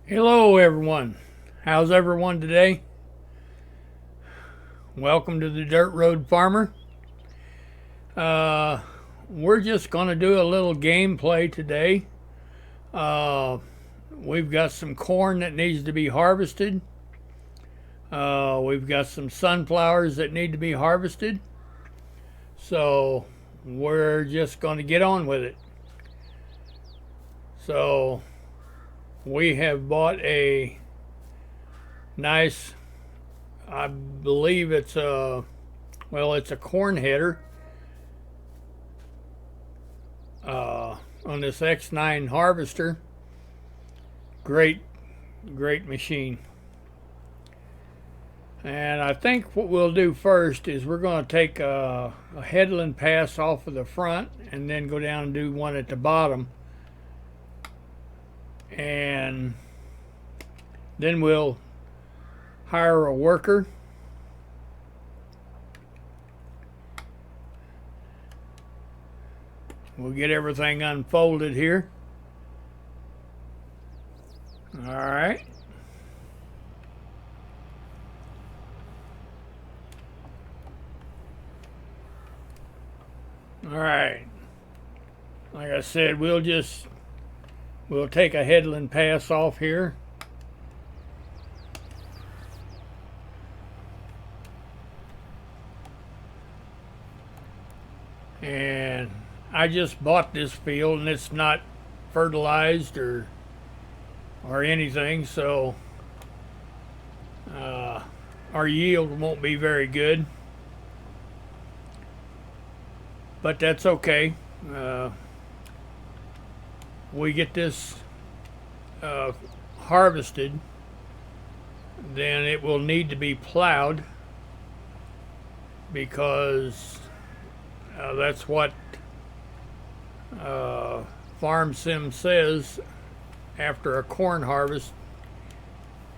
Hello everyone. How's everyone today? Welcome to the Dirt Road Farmer. We're just going to do a little gameplay today. We've got some corn that needs to be harvested. We've got some sunflowers that need to be harvested. So we're just going to get on with it. So we have bought a nice, I believe it's a corn header on this X9 harvester. Great machine. And I think what we'll do first is we're going to take a headland pass off of the front and then go down and do one at the bottom. And then we'll hire a worker. We'll get everything unfolded here. All right. All right. Like I said, we'll take a headland pass off here. And I just bought this field and it's not fertilized or anything, so our yield won't be very good. But that's okay. We get this harvested, then it will need to be plowed because that's what Farm Sim says. After a corn harvest,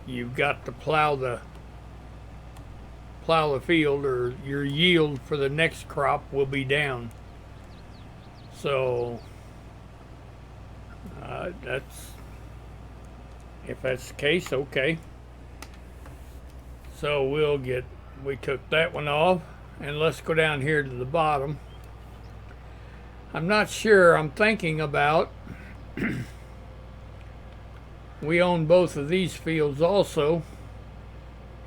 you've got to plow the field, or your yield for the next crop will be down. So if that's the case, okay. So we took that one off, and let's go down here to the bottom. I'm not sure. I'm thinking about we own both of these fields also,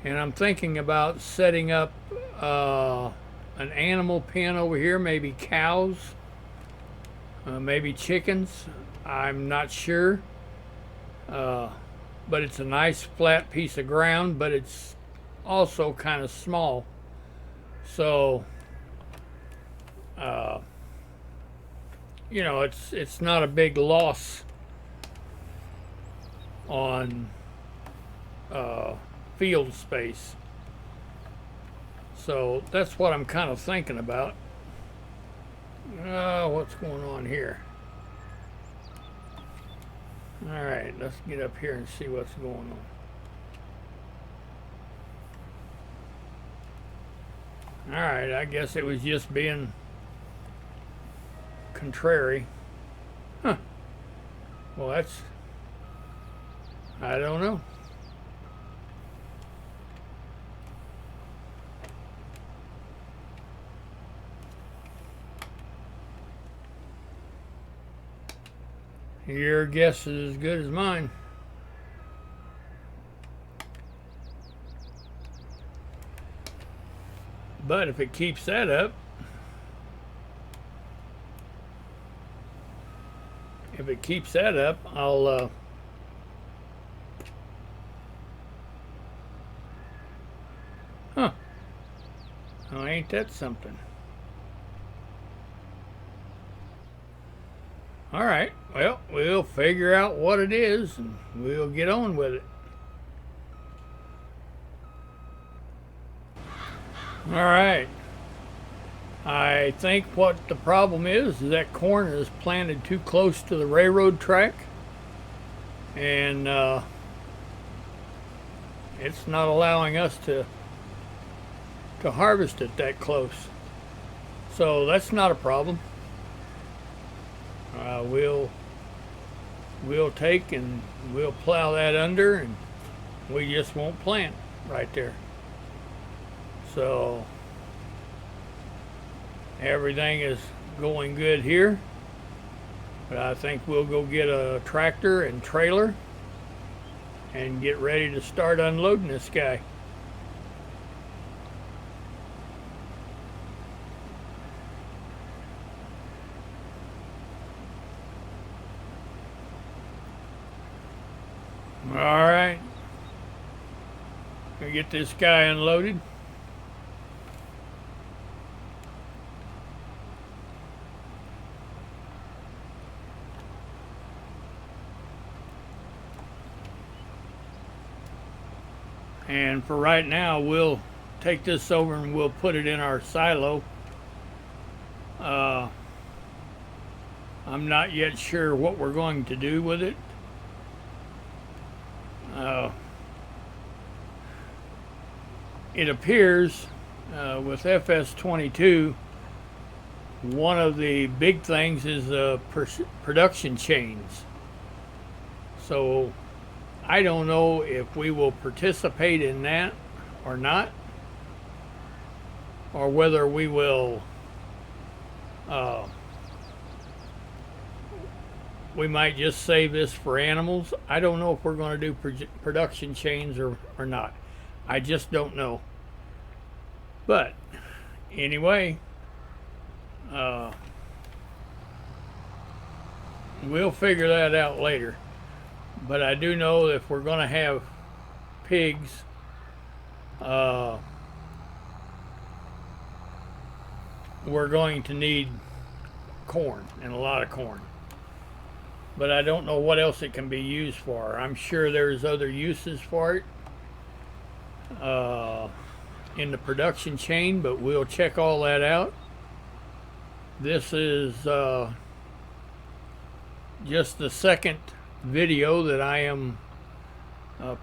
and I'm thinking about setting up an animal pen over here, maybe cows, maybe chickens. I'm not sure, but it's a nice flat piece of ground, but it's also kind of small. So it's not a big loss on field space. So that's what I'm kind of thinking about. What's going on here? All right, let's get up here and see what's going on. All right, I guess it was just being contrary. Huh. Well, I don't know. Your guess is as good as mine. But if it keeps that up, I'll huh. Oh, ain't that something? All right. Well, we'll figure out what it is and we'll get on with it. All right. I think what the problem is that corn is planted too close to the railroad track, and it's not allowing us to harvest it that close. So that's not a problem. we'll take and we'll plow that under, and we just won't plant right there. So everything is going good here, but I think we'll go get a tractor and trailer and get ready to start unloading this guy. All right, gonna get this guy unloaded. And for right now, we'll take this over and we'll put it in our silo. I'm not yet sure what we're going to do with it. It appears with FS22, one of the big things is production chains. So I don't know if we will participate in that or not, or whether we will we might just save this for animals. I don't know if we're going to do production chains or not. I just don't know. But anyway, we'll figure that out later. But I do know if we're going to have pigs, we're going to need corn, and a lot of corn. But I don't know what else it can be used for. I'm sure there's other uses for it in the production chain, but we'll check all that out. This is just the second video that I am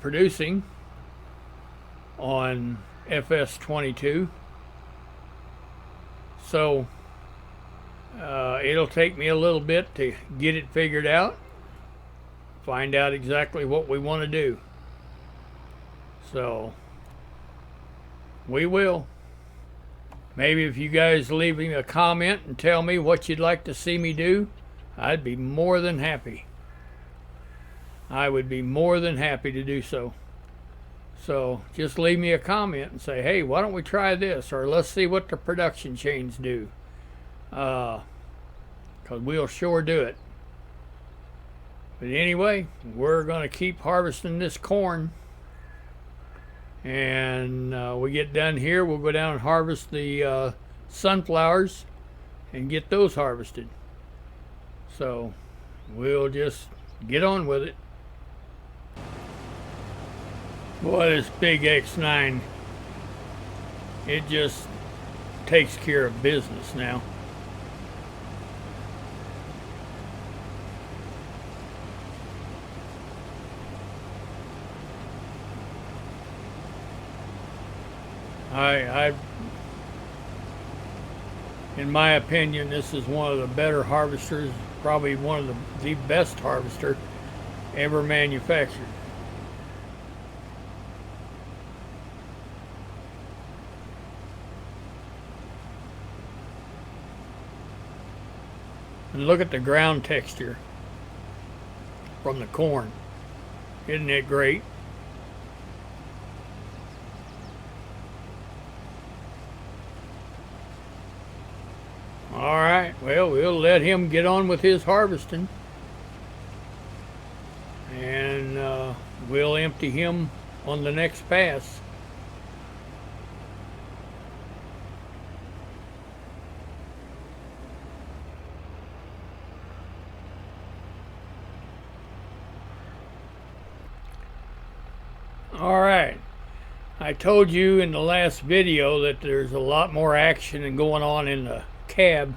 producing on FS22. So it'll take me a little bit to get it figured out, find out exactly what we want to do. So we will. Maybe if you guys leave me a comment and tell me what you'd like to see me do, I'd be more than happy. I would be more than happy to do so. So just leave me a comment and say, hey, why don't we try this? Or let's see what the production chains do. Because we'll sure do it. But anyway, we're going to keep harvesting this corn. And we get done here, we'll go down and harvest the sunflowers and get those harvested. So we'll just get on with it. Boy, this big X9, it just takes care of business now. In my opinion, this is one of the better harvesters, probably one of the best harvester ever manufactured. And look at the ground texture from the corn. Isn't it great? All right, well, we'll let him get on with his harvesting. And we'll empty him on the next pass. All right, I told you in the last video that there's a lot more action going on in the cab,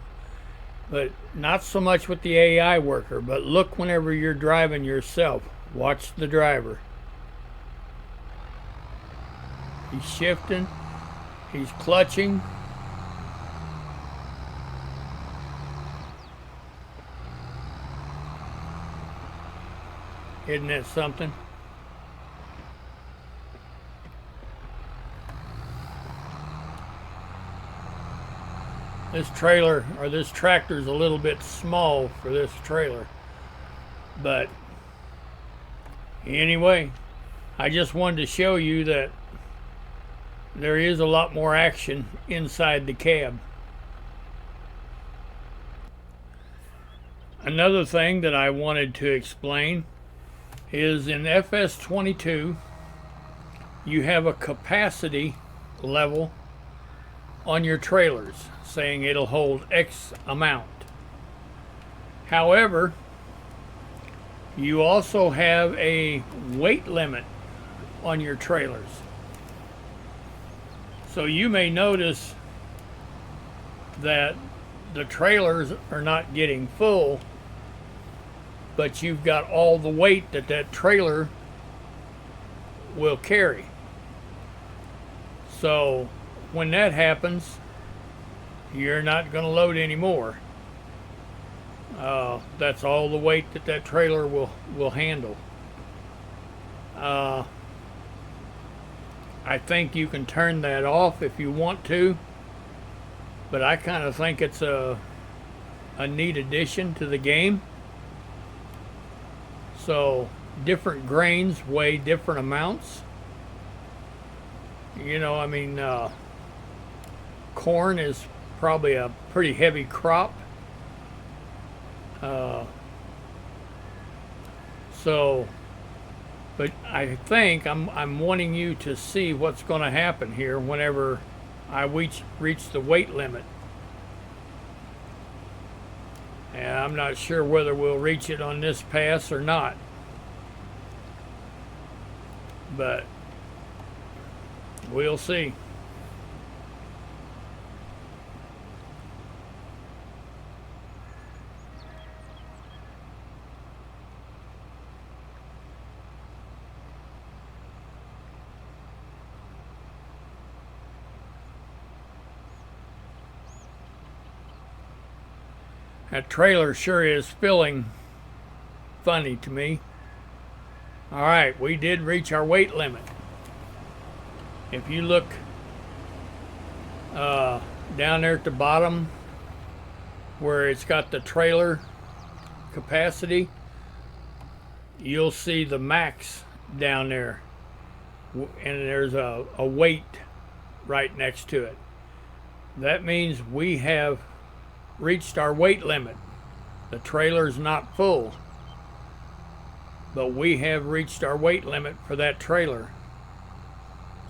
but not so much with the AI worker. But look, whenever you're driving yourself, watch the driver. He's shifting, he's clutching. Isn't that something? This trailer, or this tractor, is a little bit small for this trailer. But anyway, I just wanted to show you that there is a lot more action inside the cab. Another thing that I wanted to explain is in FS22 you have a capacity level on your trailers saying it'll hold X amount. However, you also have a weight limit on your trailers. So you may notice that the trailers are not getting full, but you've got all the weight that that trailer will carry. So when that happens, you're not going to load anymore. That's all the weight that that trailer will handle. I think you can turn that off if you want to, but I kind of think it's a neat addition to the game. So different grains weigh different amounts. You know, I mean, corn is probably a pretty heavy crop. But I think I'm wanting you to see what's going to happen here whenever I reach the weight limit. And I'm not sure whether we'll reach it on this pass or not. But we'll see. That trailer sure is feeling funny to me. All right, we did reach our weight limit. If you look down there at the bottom where it's got the trailer capacity, you'll see the max down there, and there's a weight right next to it. That means we have reached our weight limit. The trailer's not full, but we have reached our weight limit for that trailer.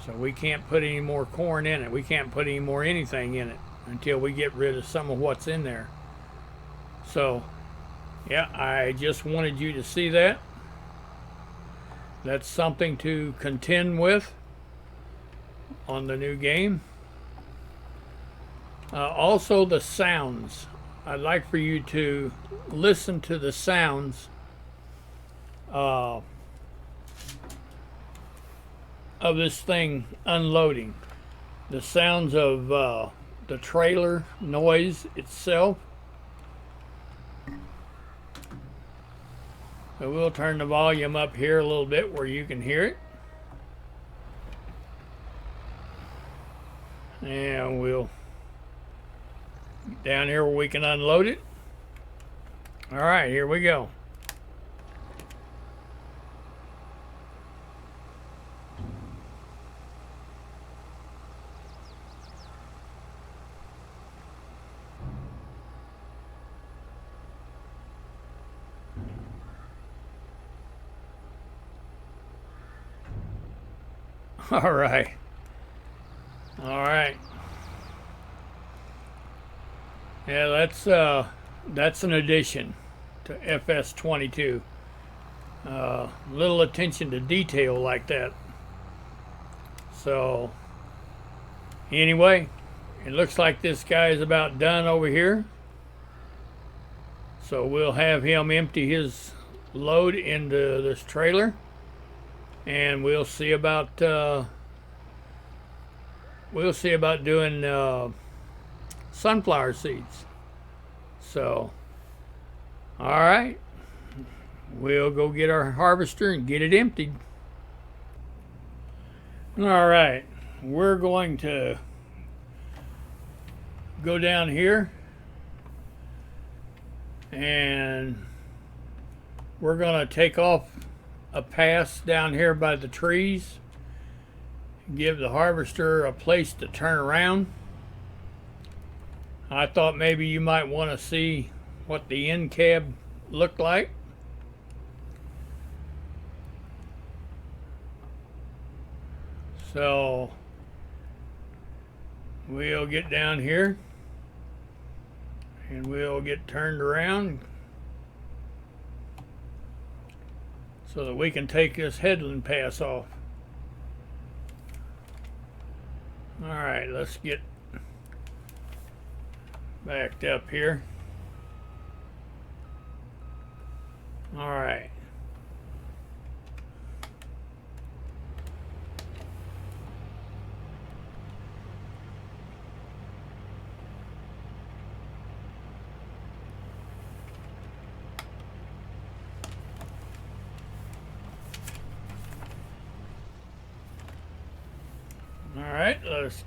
So we can't put any more corn in it. We can't put any more anything in it until we get rid of some of what's in there. So yeah, I just wanted you to see that. That's something to contend with on the new game. Also the sounds. I'd like for you to listen to the sounds of this thing unloading. The sounds of the trailer noise itself. So we'll turn the volume up here a little bit where you can hear it. And we'll down here where we can unload it. All right, here we go. All right. All right. Yeah, that's an addition to FS22. Little attention to detail like that. So anyway, it looks like this guy is about done over here. So we'll have him empty his load into this trailer, and we'll see about doing sunflower seeds. So, all right, we'll go get our harvester and get it emptied. All right, we're going to go down here and we're going to take off a pass down here by the trees, give the harvester a place to turn around. I thought maybe you might want to see what the end cab looked like. So we'll get down here and we'll get turned around so that we can take this headland pass off. All right, let's get backed up here. All right. All right, let's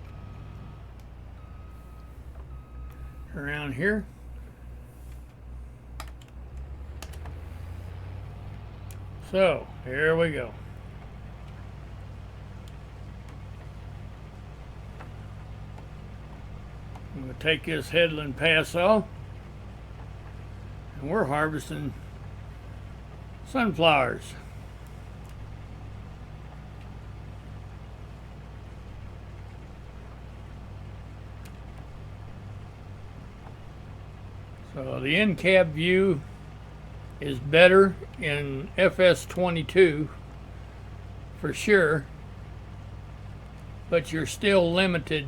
around here. So here we go. I'm going to take this headland pass off, and we're harvesting sunflowers. So the end cab view is better in FS22 for sure, but you're still limited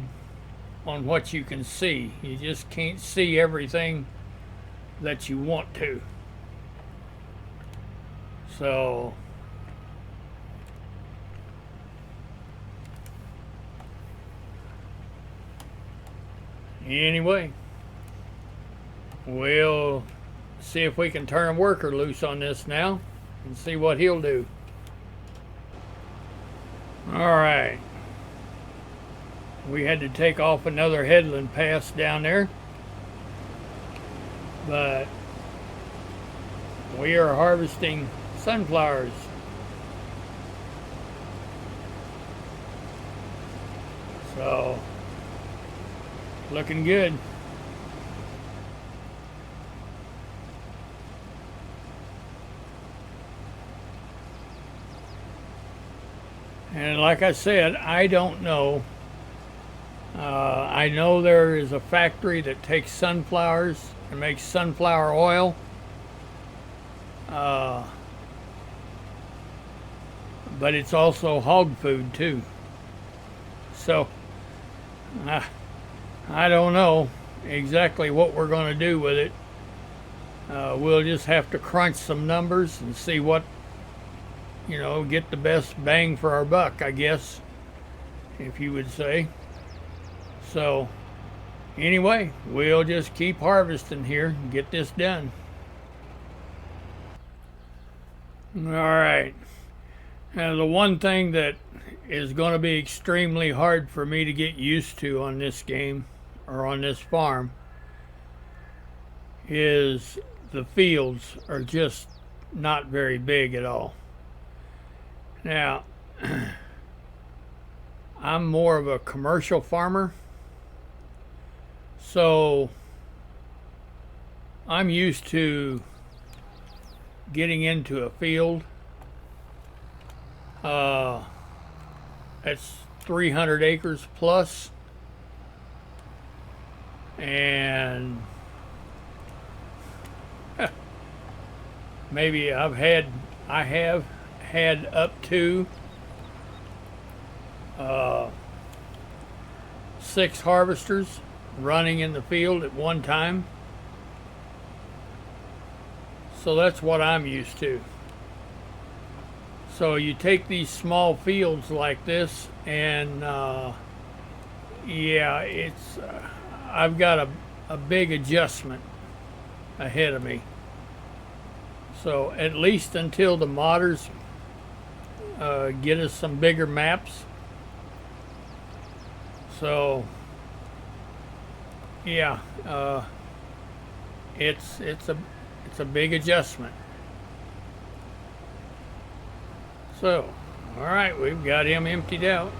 on what you can see. You just can't see everything that you want to. So anyway, we'll see if we can turn a worker loose on this now and see what he'll do. All right. We had to take off another headland pass down there, but we are harvesting sunflowers. So, looking good. And like I said, I don't know. I know there is a factory that takes sunflowers and makes sunflower oil. But it's also hog food too. So I don't know exactly what we're going to do with it. We'll just have to crunch some numbers and see what, get the best bang for our buck, I guess, if you would say. So anyway, we'll just keep harvesting here and get this done. All right. Now the one thing that is going to be extremely hard for me to get used to on this game or on this farm is the fields are just not very big at all. Now, I'm more of a commercial farmer, so I'm used to getting into a field that's 300 acres plus, and maybe I have had up to 6 harvesters running in the field at one time. So that's what I'm used to. So you take these small fields like this, and yeah, it's I've got a big adjustment ahead of me. So at least until the modders get us some bigger maps. So yeah, it's a big adjustment. So all right, we've got him emptied out.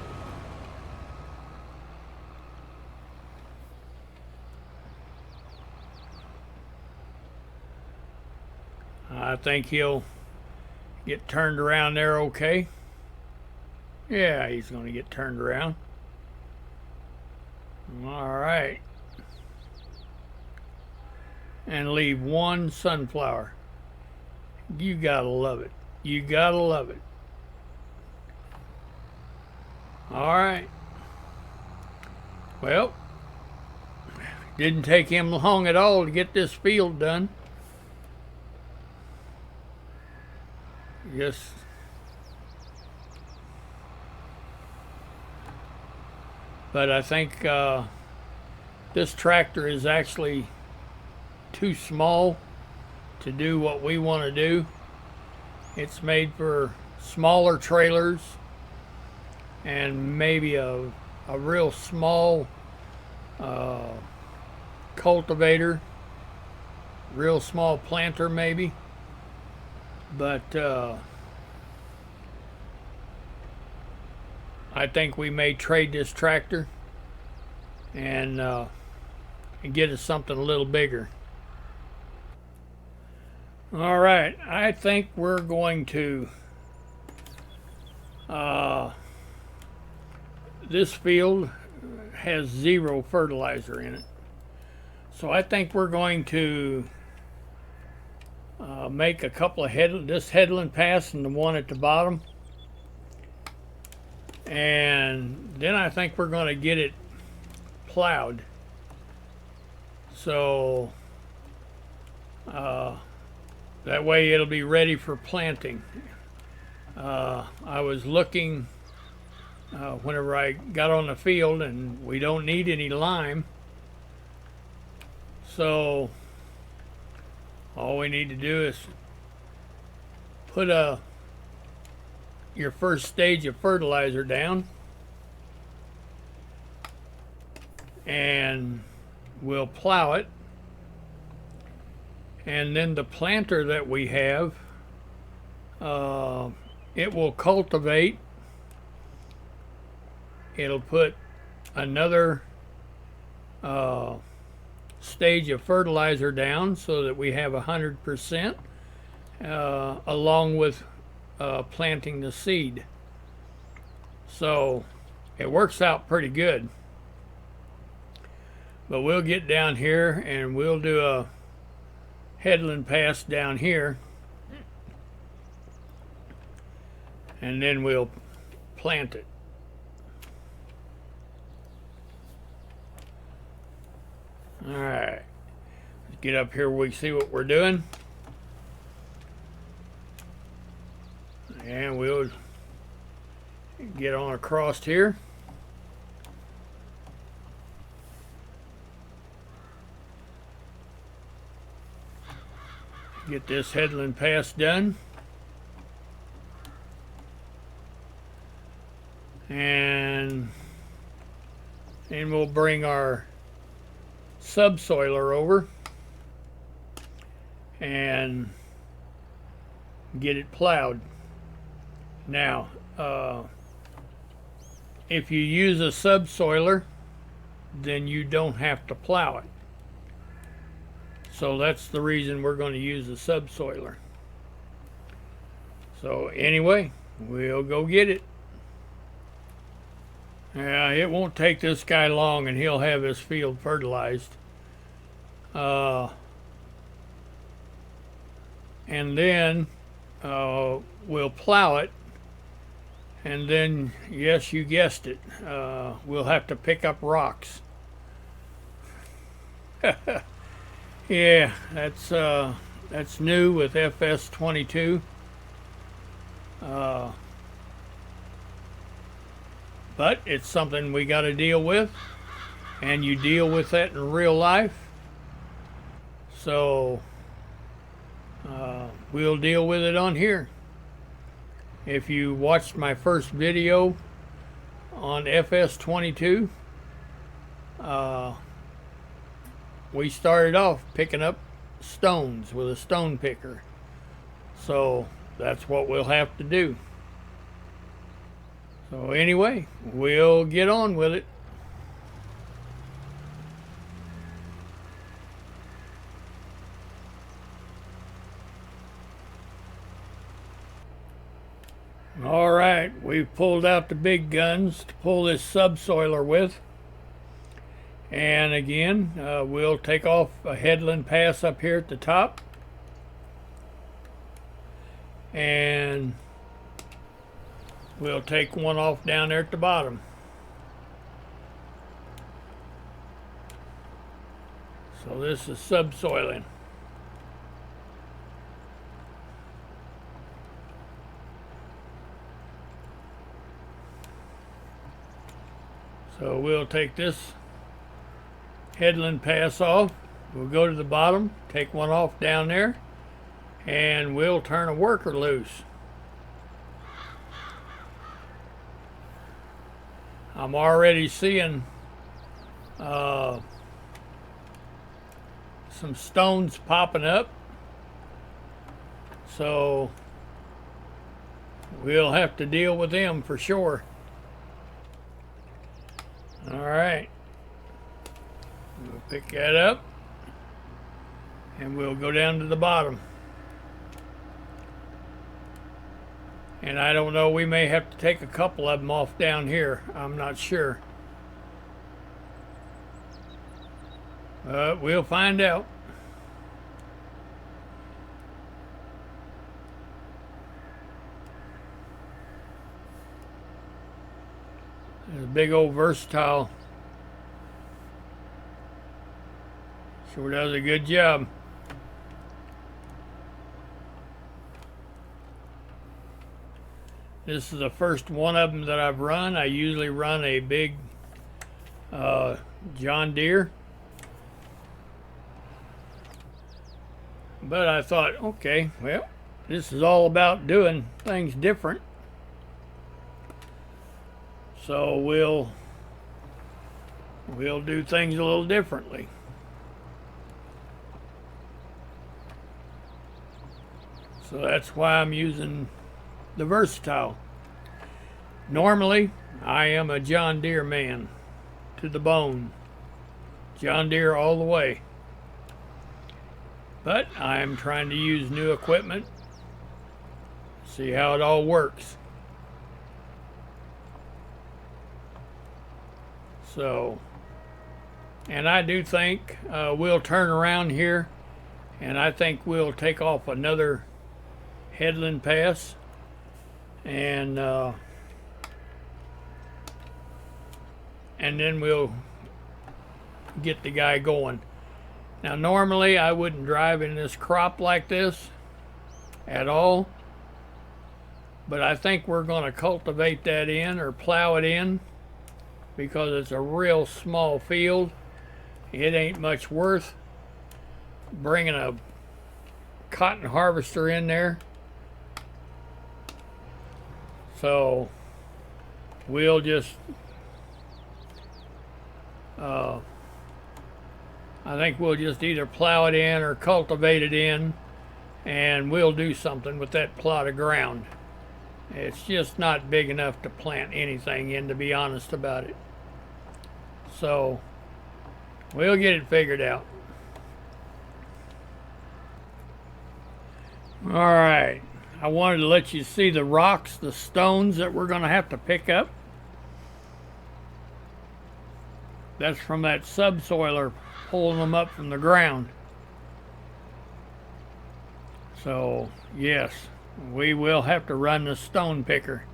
I think he'll get turned around there okay. Yeah, he's going to get turned around. All right. And leave one sunflower. You gotta love it. You gotta love it. All right. Well, didn't take him long at all to get this field done. Yes. But I think this tractor is actually too small to do what we want to do. It's made for smaller trailers and maybe a real small cultivator, real small planter maybe. But I think we may trade this tractor and get us something a little bigger. All right, I think we're going to this field has 0 fertilizer in it, so I think we're going to make a couple of this headland pass and the one at the bottom, and then I think we're going to get it plowed. So that way it'll be ready for planting. I was looking whenever I got on the field, and we don't need any lime, so all we need to do is put your first stage of fertilizer down, and we'll plow it, and then the planter that we have, it will cultivate. It'll put another stage of fertilizer down so that we have 100%, along with planting the seed. So it works out pretty good. But we'll get down here and we'll do a headland pass down here, and then we'll plant it. All right, let's get up here where we see what we're doing, and we'll get on across here. Get this headland pass done, and then we'll bring our subsoiler over and get it plowed. Now, if you use a subsoiler, then you don't have to plow it. So that's the reason we're going to use a subsoiler. So anyway, we'll go get it. It won't take this guy long and he'll have his field fertilized. And then we'll plow it, and then, yes, you guessed it, we'll have to pick up rocks. Yeah, that's new with FS22. But it's something we got to deal with, and you deal with that in real life. So we'll deal with it on here. If you watched my first video on FS22, we started off picking up stones with a stone picker. So that's what we'll have to do. So anyway, we'll get on with it. All right, we've pulled out the big guns to pull this subsoiler with. And again, we'll take off a headland pass up here at the top. And we'll take one off down there at the bottom. So this is subsoiling. So we'll take this headland pass off. We'll go to the bottom, take one off down there, and we'll turn a worker loose. I'm already seeing some stones popping up, so we'll have to deal with them for sure. All right, we'll pick that up and we'll go down to the bottom. And I don't know, we may have to take a couple of them off down here. I'm not sure. We'll find out. There's a big old versatile. Sure does a good job. This is the first one of them that I've run. I usually run a big John Deere. But I thought, okay, well, this is all about doing things different. So we'll do things a little differently. So that's why I'm using the versatile. Normally, I am a John Deere man to the bone. John Deere all the way. But I am trying to use new equipment. See how it all works. So, and I do think we'll turn around here, and I think we'll take off another headland pass, and then we'll get the guy going. Now normally I wouldn't drive in this crop like this at all, but I think we're going to cultivate that in or plow it in because it's a real small field. It ain't much worth bringing a cotton harvester in there. So we'll just I think we'll just either plow it in or cultivate it in, and we'll do something with that plot of ground. It's just not big enough to plant anything in, to be honest about it. So we'll get it figured out. All right, I wanted to let you see the rocks, the stones that we're going to have to pick up. That's from that subsoiler pulling them up from the ground. So yes, we will have to run the stone picker.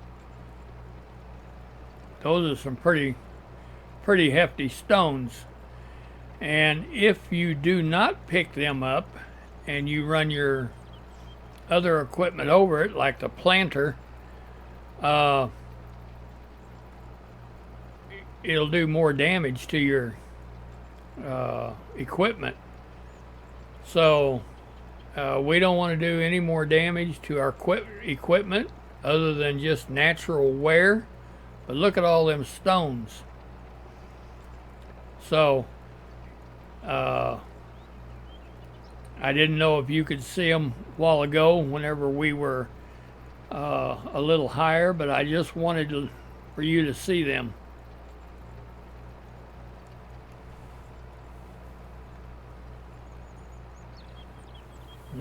Those are some pretty hefty stones. And if you do not pick them up and you run your other equipment over it, like the planter, it'll do more damage to your equipment. So We don't want to do any more damage to our equipment other than just natural wear. But look at all them stones. So, I didn't know if you could see them a while ago whenever we were a little higher, but I just wanted for you to see them.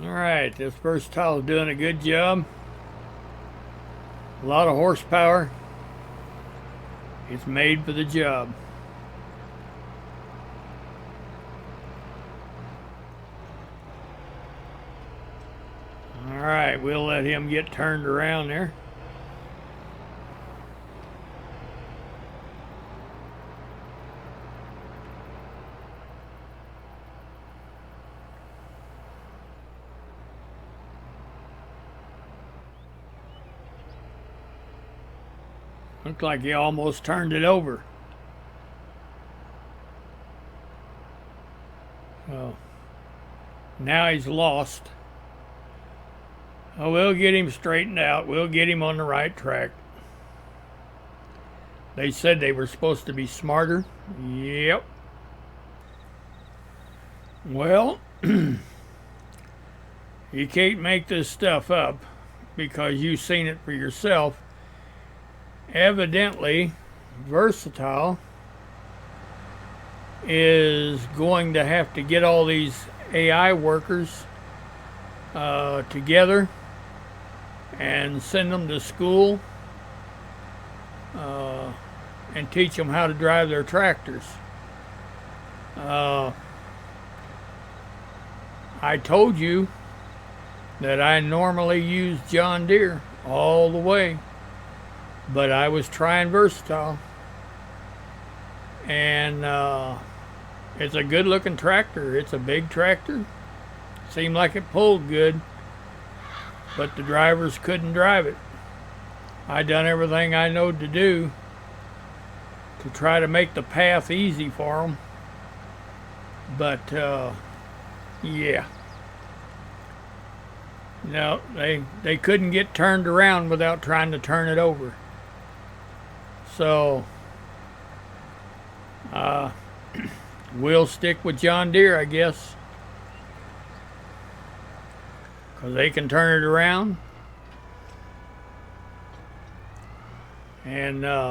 All right, this Versatile is doing a good job. A lot of horsepower. It's made for the job. All right, we'll let him get turned around there. Looked like he almost turned it over. So now he's lost. Oh, we'll get him straightened out. We'll get him on the right track. They said they were supposed to be smarter. Yep. Well, you can't make this stuff up because you've seen it for yourself. Evidently, Versatile is going to have to get all these AI workers together and send them to school and teach them how to drive their tractors. I told you that I normally use John Deere all the way, but I was trying Versatile, and it's a good looking tractor. It's a big tractor. Seemed like it pulled good, but the drivers couldn't drive it. I done everything I knowed to do to try to make the path easy for them, but yeah. No, they couldn't get turned around without trying to turn it over. So we'll stick with John Deere, I guess, because they can turn it around and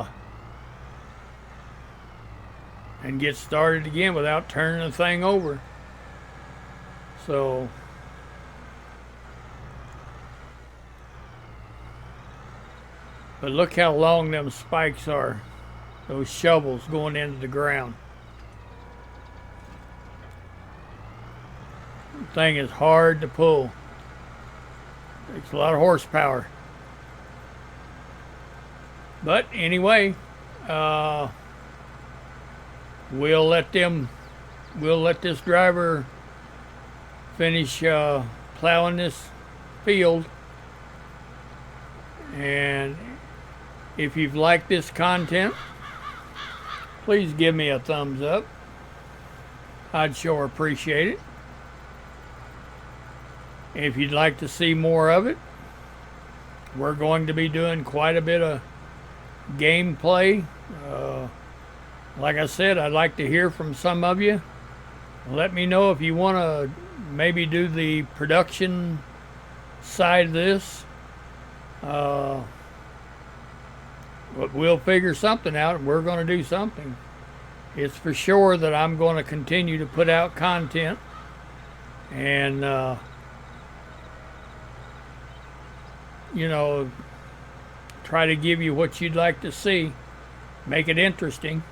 get started again without turning the thing over. So but look how long them spikes are, those shovels going into the ground. The thing is hard to pull. Takes a lot of horsepower. But anyway, we'll let this driver finish plowing this field. And if you've liked this content, please give me a thumbs up. I'd sure appreciate it. If you'd like to see more of it, we're going to be doing quite a bit of gameplay. Like I said, I'd like to hear from some of you. Let me know if you want to maybe do the production side of this. But we'll figure something out. We're going to do something. It's for sure that I'm going to continue to put out content and you know, try to give you what you'd like to see, make it interesting.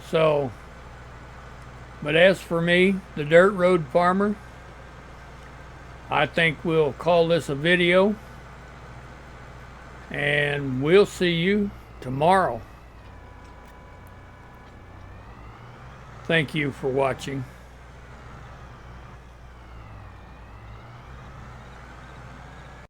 So, but as for me, the Dirt Road Farmer, I think we'll call this a video, and we'll see you tomorrow. Thank you for watching.